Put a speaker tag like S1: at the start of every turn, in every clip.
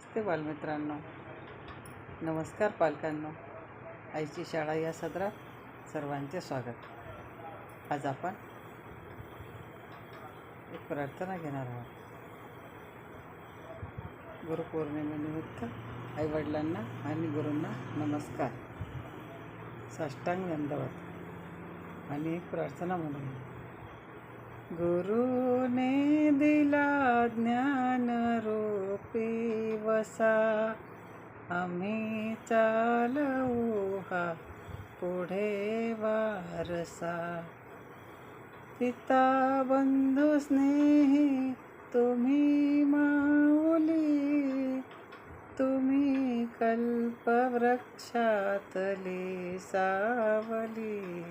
S1: नमस्ते बालमित्रांनो, नमस्कार पालकांनो. आईची शाळा या सदरात सर्वांचे स्वागत. आज आपण एक प्रार्थना घेणार आहोत. गुरुपौर्णिमेनिमित्त आईवडिलांना आणि गुरूंना नमस्कार, साष्टांग दंडवत आणि एक प्रार्थना म्हणून. गुरुने दिला ज्ञान रूपी वसा, आम्ही चालवू हा पुढे वारसा. पिता बंधू स्नेही तुम्ही माऊली, तुम्ही कल्पवृक्षातली सावली.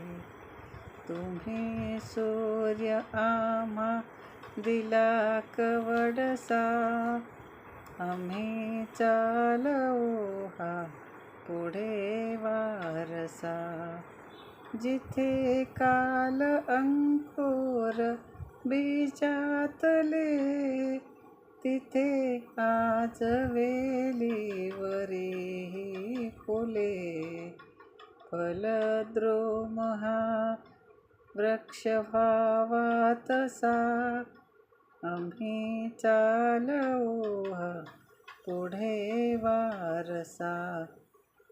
S1: तुम्ही सूर्य आम्हा दिला कवडसा, आम्ही चालवू हा पुढे वारसा. जिथे काल अंकुर बीजातले, तिथे आज वेलीवरी फुले. फलद्रुम हा वृक्ष व्हावा तसा, आम्ही चालवू हा पुढे वारसा.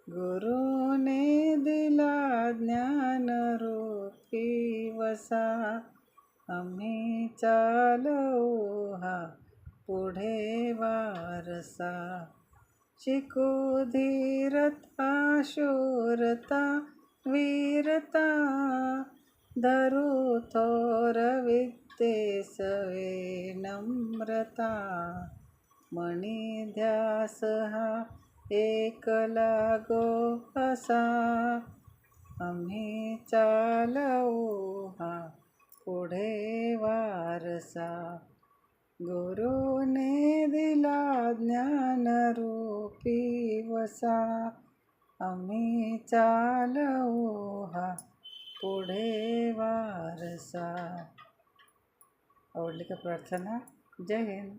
S1: गुरुने दिला ज्ञान रूपी वसा, आम्ही चालवू हा पुढे वारसा. शिकू धीरता शूरता वीरता, धरू थोर विद्येसवे नम्रता. मणी ध्यास हा एकला गो असा, आम्ही चालवू हा पुढे वारसा. गुरुने दिला ज्ञान रूपी वसा, आम्ही चालवू हा पुढे वारसा. आवडली का प्रार्थना? जय हिंद.